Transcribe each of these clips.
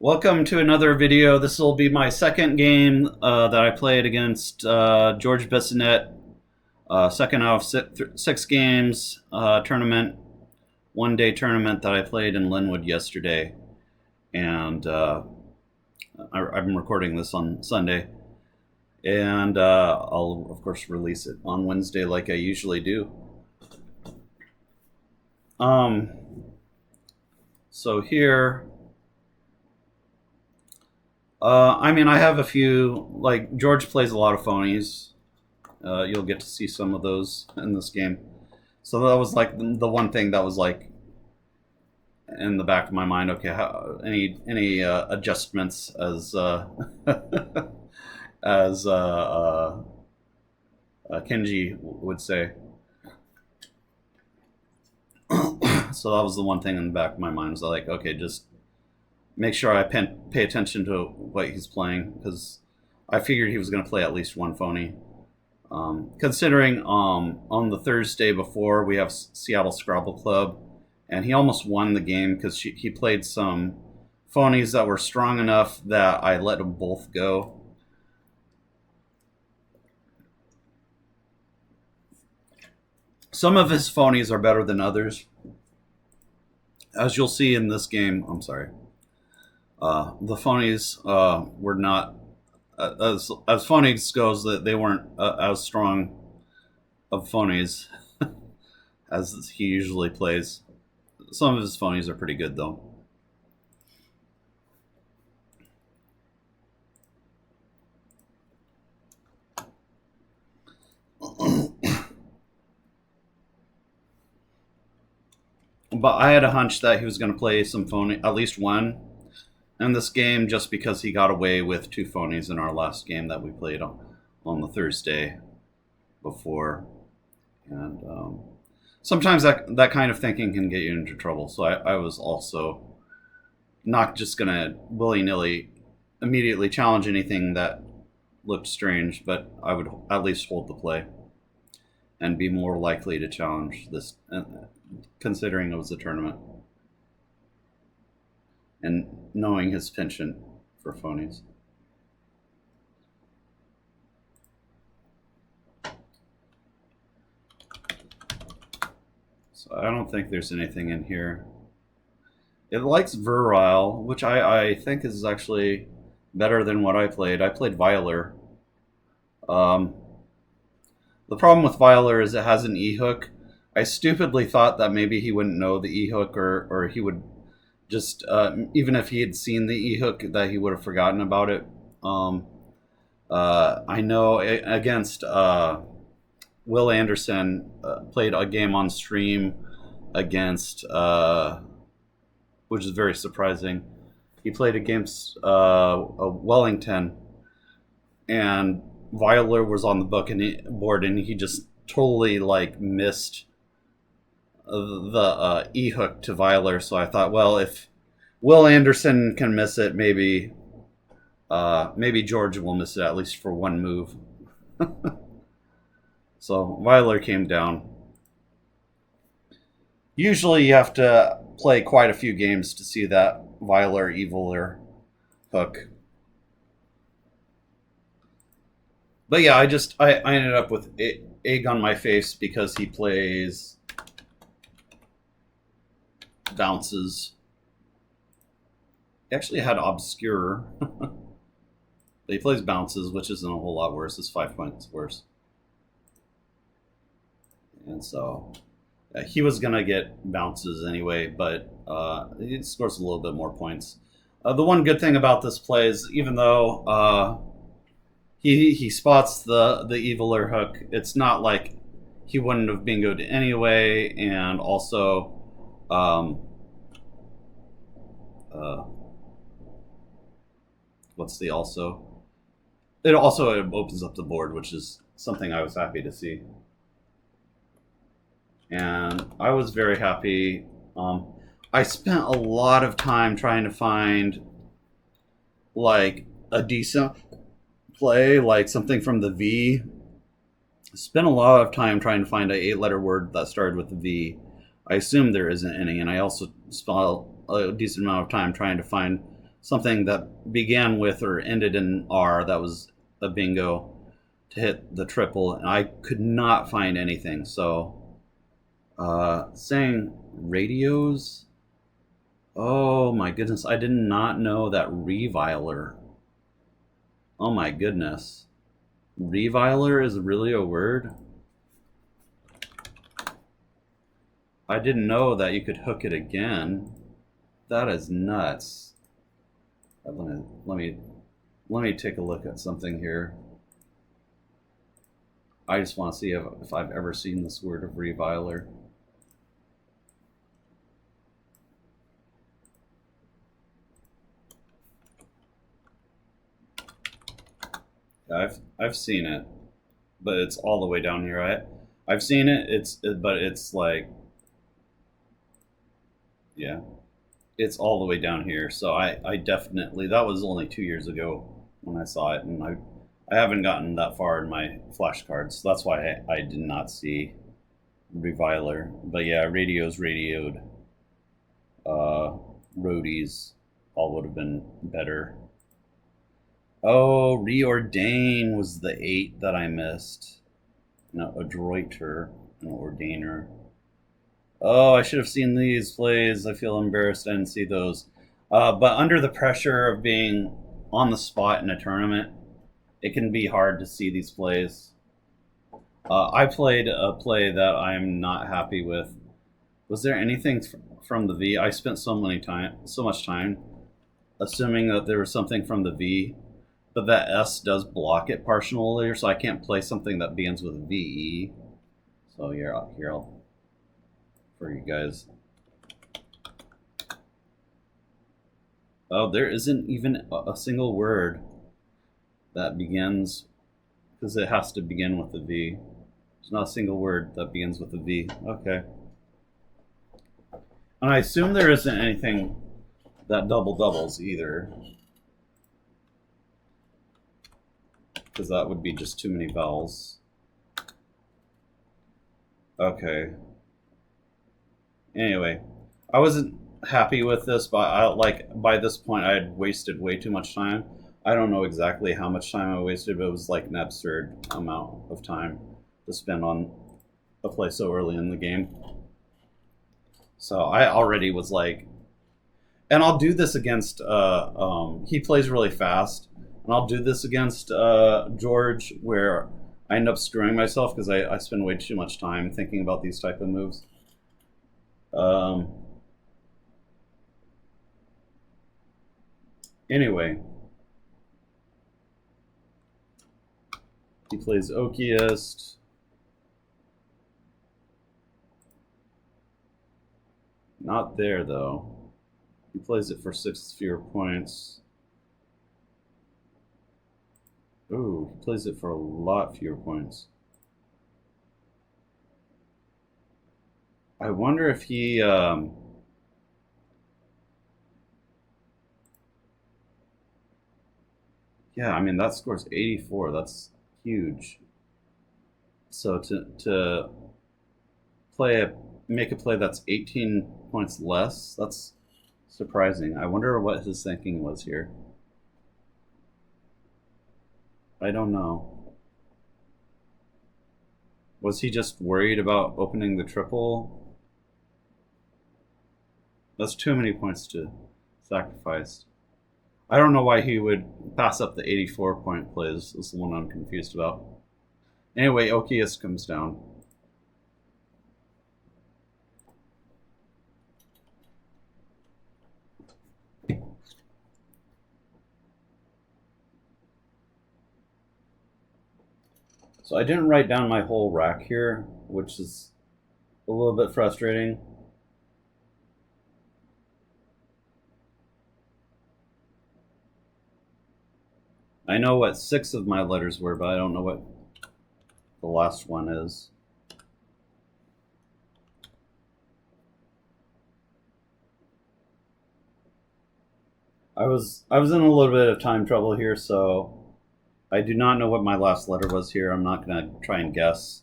Welcome to another video. This will be my second game that I played against George Bissonnette. Second out of six games tournament, one-day tournament that I played in Lynnwood yesterday. And I'm recording this on Sunday. And I'll, of course, release it on Wednesday like I usually do. So here... I have a few, like, George plays a lot of phonies. You'll get to see some of those in this game. So that was, like, the one thing that was, like, in the back of my mind. Okay, any adjustments as, as Kenji would say. So that was the one thing in the back of my mind. Was like, okay, just make sure I pay attention to what he's playing, because I figured he was going to play at least one phony. Considering on the Thursday before we have Seattle Scrabble Club, and he almost won the game because he played some phonies that were strong enough that I let them both go. Some of his phonies are better than others, as you'll see in this game. I'm sorry. The phonies were not, as phonies goes, that they weren't as strong of phonies as he usually plays. Some of his phonies are pretty good, though. But I had a hunch that he was going to play some phony, at least one, in this game, just because he got away with two phonies in our last game that we played on the Thursday before. And sometimes that kind of thinking can get you into trouble. So I was also not just going to willy-nilly immediately challenge anything that looked strange, but I would at least hold the play and be more likely to challenge this, considering it was a tournament. And knowing his penchant for phonies. So I don't think there's anything in here. It likes Virile, which I think is actually better than what I played. I played Viler. The problem with Viler is it has an E-hook. I stupidly thought that maybe he wouldn't know the E-hook, or he would just, even if he had seen the E-hook, that he would have forgotten about it. I know against Will Anderson, played a game on stream against, which is very surprising. He played against Wellington, and Violer was on the board, and he just totally missed the E-hook to Violer. So I thought, well, if Will Anderson can miss it, maybe George will miss it, at least for one move. So Violer came down. Usually you have to play quite a few games to see that Violer Eviler hook. But yeah, I ended up with egg on my face because he plays bounces. He actually had obscure. But he plays bounces, which isn't a whole lot worse. It's 5 points worse. And so he was going to get bounces anyway, but he scores a little bit more points. The one good thing about this play is, even though he spots the Eviler hook, it's not like he wouldn't have bingoed anyway, and also what's the also? It also opens up the board, which is something I was happy to see. And I was very happy. I spent a lot of time trying to find a decent play, like something from the V. Spent a lot of time trying to find an 8-letter word that started with the V. I assume there isn't any, and I also spent a decent amount of time trying to find something that began with or ended in R that was a bingo to hit the triple, and I could not find anything. So, saying radios. Oh my goodness, I did not know that reviler. Oh my goodness. Reviler is really a word? I didn't know that you could hook it again. That is nuts. Let me take a look at something here. I just want to see if I've ever seen this word of reviler. I've seen it, but it's all the way down here. I've seen it. But it's like, yeah, it's all the way down here. So I definitely, that was only 2 years ago when I saw it, and I haven't gotten that far in my flashcards. So that's why I did not see reviler. But yeah, radios, radioed, uh, roadies, all would have been better. Oh, reordain was the 8 that I missed. No, adroiter, no, ordainer. Oh, I should have seen these plays. I feel embarrassed I didn't see those. But under the pressure of being on the spot in a tournament, it can be hard to see these plays. I played a play that I'm not happy with. Was there anything from the V? I spent so much time assuming that there was something from the V, but that S does block it partially, so I can't play something that begins with VE. So here I'll for you guys. Oh, there isn't even a single word that begins, because it has to begin with a V. There's not a single word that begins with a V. Okay. And I assume there isn't anything that double doubles either, because that would be just too many vowels. Okay. Anyway, I wasn't happy with this, but by this point I had wasted way too much time. I don't know exactly how much time I wasted, but it was like an absurd amount of time to spend on a play so early in the game. So I already was like, and I'll do this against. He plays really fast, and I'll do this against George, where I end up screwing myself because I spend way too much time thinking about these type of moves. Anyway, he plays Okiest. Not there though. He plays it for 6 fewer points. Ooh, he plays it for a lot fewer points. I wonder if he yeah, I mean that scores 84. That's huge. So to make a play that's 18 points less, that's surprising. I wonder what his thinking was here. I don't know. Was he just worried about opening the triple? That's too many points to sacrifice. I don't know why he would pass up the 84 point plays. This is the one I'm confused about. Anyway, Okiest comes down. So I didn't write down my whole rack here, which is a little bit frustrating. I know what 6 of my letters were, but I don't know what the last one is. I was in a little bit of time trouble here, so I do not know what my last letter was here. I'm not going to try and guess.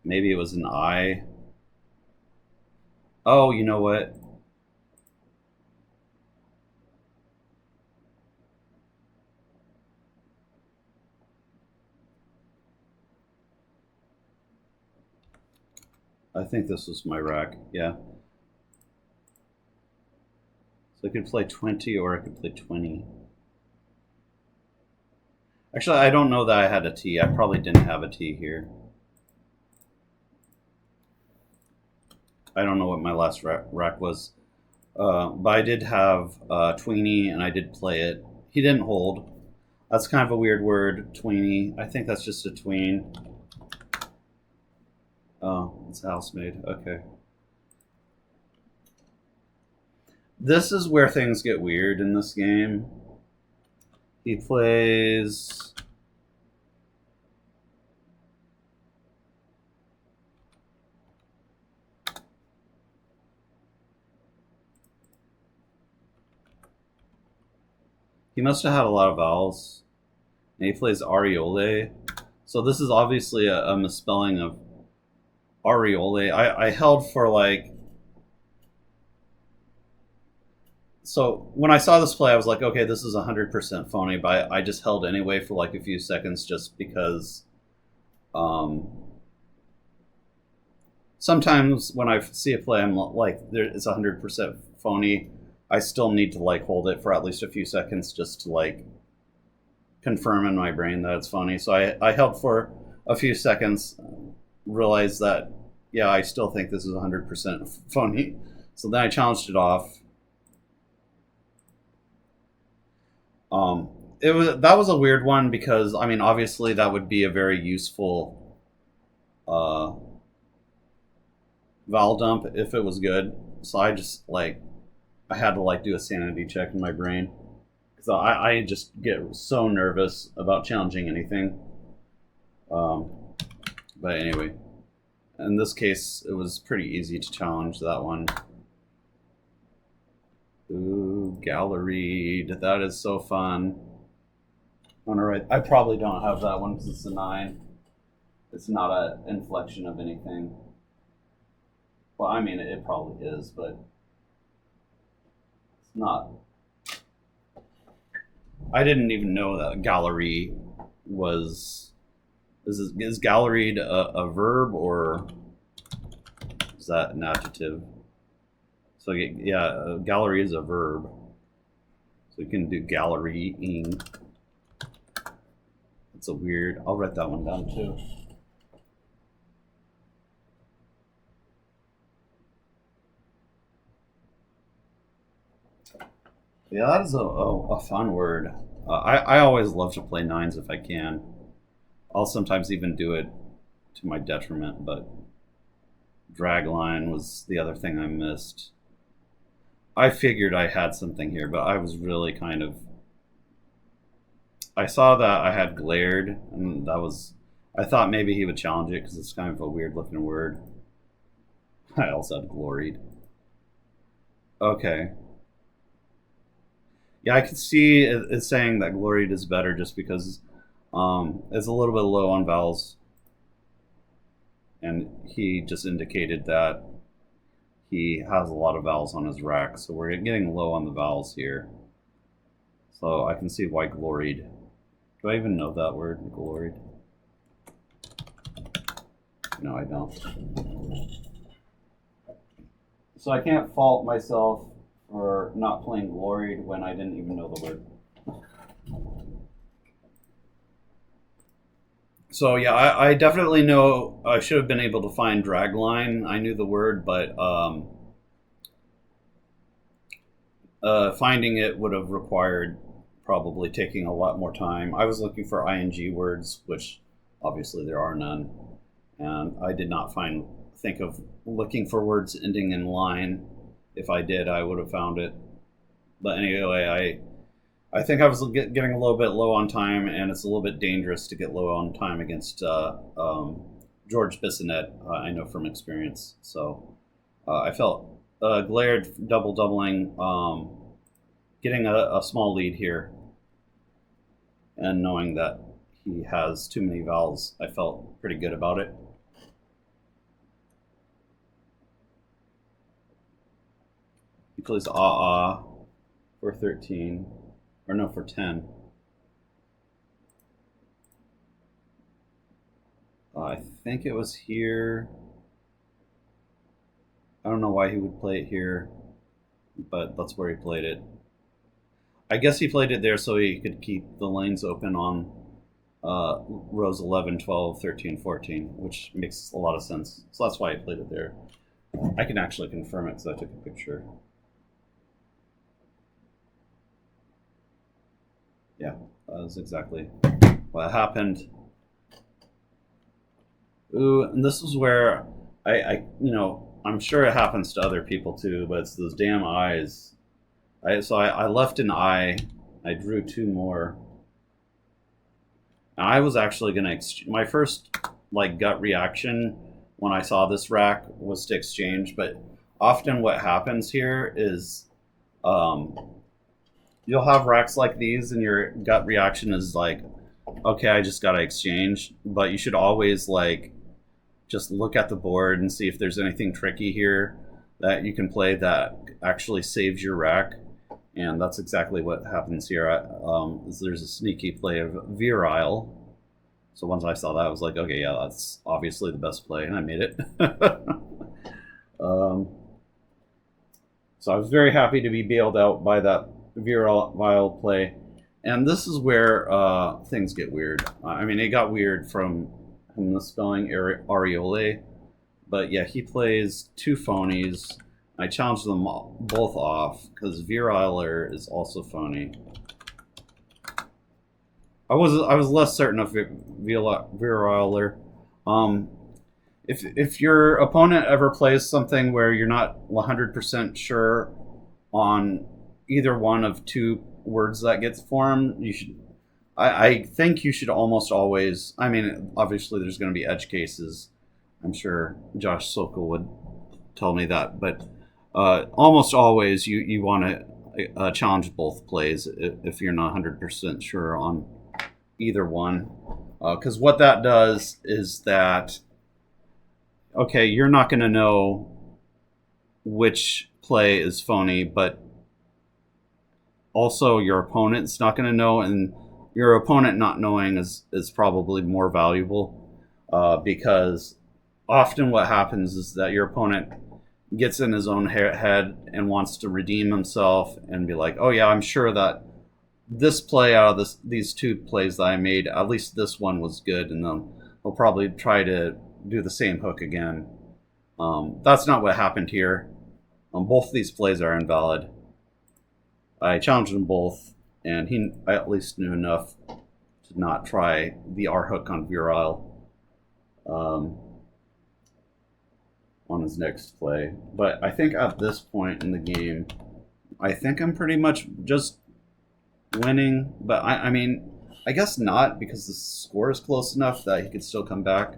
Maybe it was an I. Oh, you know what? I think this was my rack. Yeah. So I could play 20 or I could play 20. Actually, I don't know that I had a T. I probably didn't have a T here. I don't know what my last rack was. But I did have Tweenie, and I did play it. He didn't hold. That's kind of a weird word, tweenie. I think that's just a tween. Oh, it's housemaid. Okay. This is where things get weird in this game. He plays... He must have had a lot of vowels. And he plays Ariole. So this is obviously a misspelling of Ariole. I held for like... So when I saw this play, I was like, okay, this is 100% phony, but I just held anyway for like a few seconds just because sometimes when I see a play, I'm like, it's 100% phony. I still need to like hold it for at least a few seconds just to like confirm in my brain that it's phony. So I held for a few seconds, realized that, yeah, I still think this is 100% phony. So then I challenged it off. That was a weird one because I mean obviously that would be a very useful vowel dump if it was good. So I just like I had to like do a sanity check in my brain because I just get so nervous about challenging anything. But anyway, in this case it was pretty easy to challenge that one. Ooh, galleried. That is so fun. Alright, I probably don't have that one because it's a 9. It's not an inflection of anything. Well, I mean, it probably is, but it's not. I didn't even know that gallery was... Is galleried a verb or is that an adjective? So yeah, gallery is a verb. So you can do gallerying. It's a weird. I'll write that one down too. Yeah, that is a fun word. I always love to play 9s if I can. I'll sometimes even do it to my detriment, but dragline was the other thing I missed. I figured I had something here, but I was really kind of... I saw that I had glared, and that was... I thought maybe he would challenge it because it's kind of a weird looking word. I also had gloried. Okay. Yeah, I could see it saying that gloried is better just because it's a little bit low on vowels. And he just indicated that he has a lot of vowels on his rack, so we're getting low on the vowels here. So I can see why gloried. Do I even know that word, gloried? No, I don't. So I can't fault myself for not playing gloried when I didn't even know the word. So yeah, I definitely know I should have been able to find dragline. I knew the word, but finding it would have required probably taking a lot more time. I was looking for ing words, which obviously there are none, and I did not think of looking for words ending in line. If I did, I would have found it. But anyway, I think I was getting a little bit low on time, and it's a little bit dangerous to get low on time against George Bissonnette, I know from experience. So I felt glared doubling, getting a small lead here, and knowing that he has too many vowels, I felt pretty good about it. He plays ah for 13, or no, for 10. I think it was here. I don't know why he would play it here, but that's where he played it. I guess he played it there so he could keep the lanes open on rows 11, 12, 13, 14, which makes a lot of sense. So that's why he played it there. I can actually confirm it because I took a picture. Yeah, that was exactly what happened. Ooh, and this is where I'm sure it happens to other people too, but it's those damn eyes. I left an eye. I drew two more. I was actually gonna my first like gut reaction when I saw this rack was to exchange, but often what happens here is um, you'll have racks like these, and your gut reaction is like, okay, I just gotta exchange, but you should always like just look at the board and see if there's anything tricky here that you can play that actually saves your rack. And that's exactly what happens here. There's a sneaky play of Virile. So once I saw that, I was like, okay, yeah, that's obviously the best play, and I made it. So I was very happy to be bailed out by that Virile play. And this is where things get weird. I mean, it got weird from the spelling Ariole. But yeah, he plays two phonies. I challenged them both off because Viriler is also phony. I was less certain of Viriler. If your opponent ever plays something where you're not 100% sure on either one of two words that gets formed, you should. I think you should almost always. I mean, obviously, there's going to be edge cases. I'm sure Josh Sokol would tell me that, but almost always you want to challenge both plays if you're not 100% sure on either one, because what that does is that okay, you're not going to know which play is phony, but also your opponent's not going to know, and your opponent not knowing is probably more valuable because often what happens is that your opponent gets in his own head and wants to redeem himself and be like, oh yeah, I'm sure that this play out of these two plays that I made, at least this one was good, and then he'll probably try to do the same hook again. That's not what happened here. Both of these plays are invalid. I challenged them both, and I at least knew enough to not try the R hook on Virile on his next play. But I think at this point in the game, I think I'm pretty much just winning. But I mean, I guess not, because the score is close enough that he could still come back.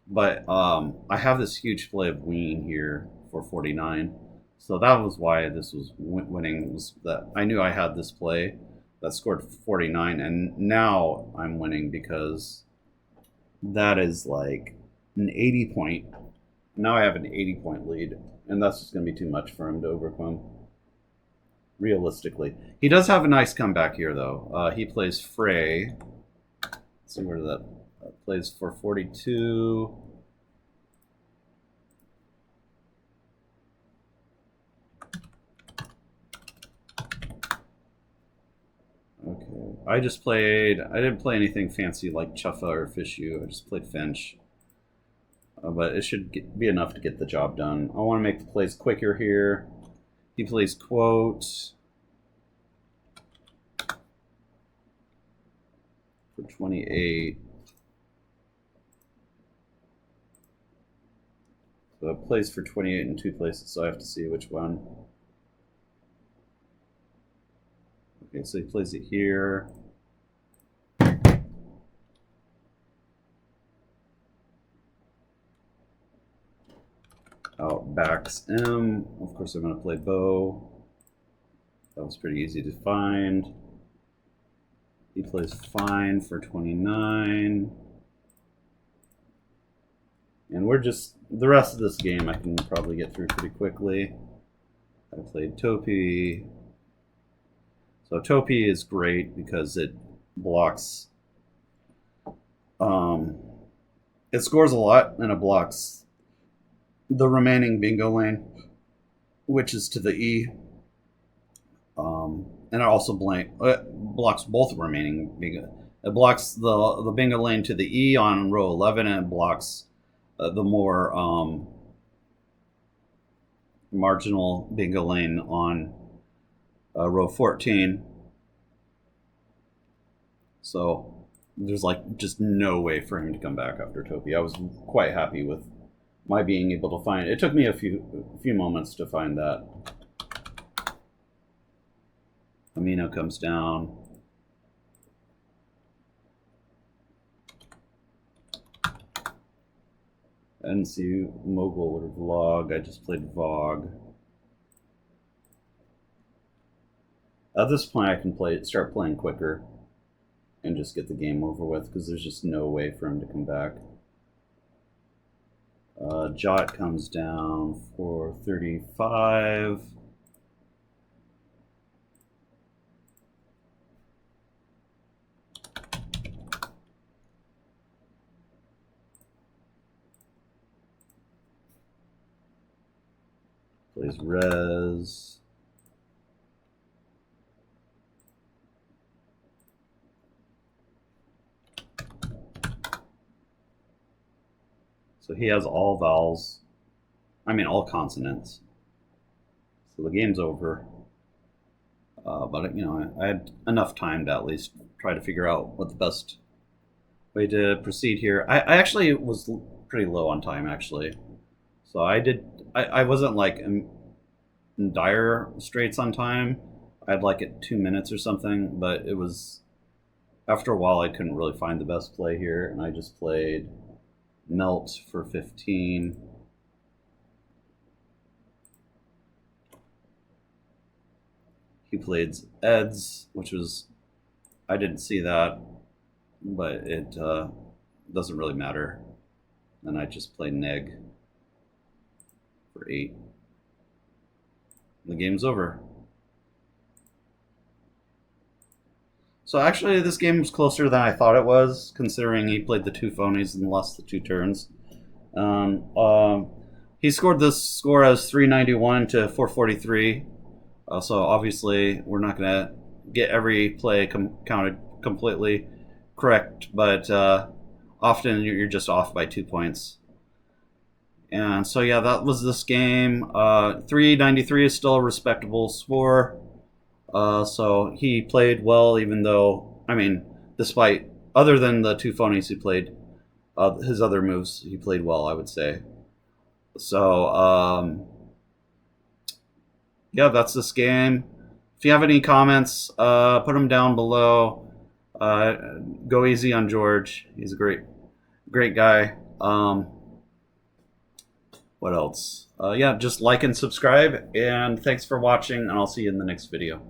But I have this huge play of Ween here for 49. So that was why this was winning, was that I knew I had this play that scored 49, and now I'm winning because that is like an 80 point. Now I have an 80 point lead, and that's just going to be too much for him to overcome. Realistically, he does have a nice comeback here, though. He plays Frey. Let's see where that plays for 42. Okay, I didn't play anything fancy like Chuffa or Fishu. I just played Finch. But it should be enough to get the job done. I want to make the plays quicker here. He plays Quote for 28. So it plays for 28 in two places, so I have to see which one. Okay, so he plays it here. Outbacks M. Of course, I'm going to play Bow. That was pretty easy to find. He plays Fine for 29. And we're just, the rest of this game I can probably get through pretty quickly. I played Topi. So Topi is great because it blocks. It scores a lot and it blocks the remaining bingo lane, which is to the E. And it also blocks both remaining bingo. It blocks the bingo lane to the E on row 11, and it blocks the more marginal bingo lane on row 14. So there's like just no way for him to come back after Topi. I was quite happy with my being able to find it. It took me a few moments to find that. Amino comes down. I didn't see Mogul or Vlog. I just played Vog. At this point, I can start playing quicker and just get the game over with because there's just no way for him to come back. Jot comes down for 35. Plays Res. So he has all vowels. I mean, all consonants. So the game's over. But, you know, I had enough time to at least try to figure out what the best way to proceed here. I actually was pretty low on time, actually. So I wasn't like in dire straits on time. I had like at 2 minutes or something, but it was, after a while, I couldn't really find the best play here, and I just played Melt for 15. He played Eds, which was, I didn't see that, but it doesn't really matter. And I just played Neg for 8. The game's over. So actually, this game was closer than I thought it was, considering he played the 2 phonies and lost the 2 turns. He scored this score as 391 to 443. So obviously, we're not going to get every play counted completely correct, but often you're just off by 2 points. And so, yeah, that was this game. 393 is still a respectable score. So he played well, even though, I mean, despite, other than the 2 phonies he played, his other moves, he played well, I would say. So, yeah, that's this game. If you have any comments, put them down below. Go easy on George. He's a great guy. What else? Yeah, just like and subscribe. And thanks for watching, and I'll see you in the next video.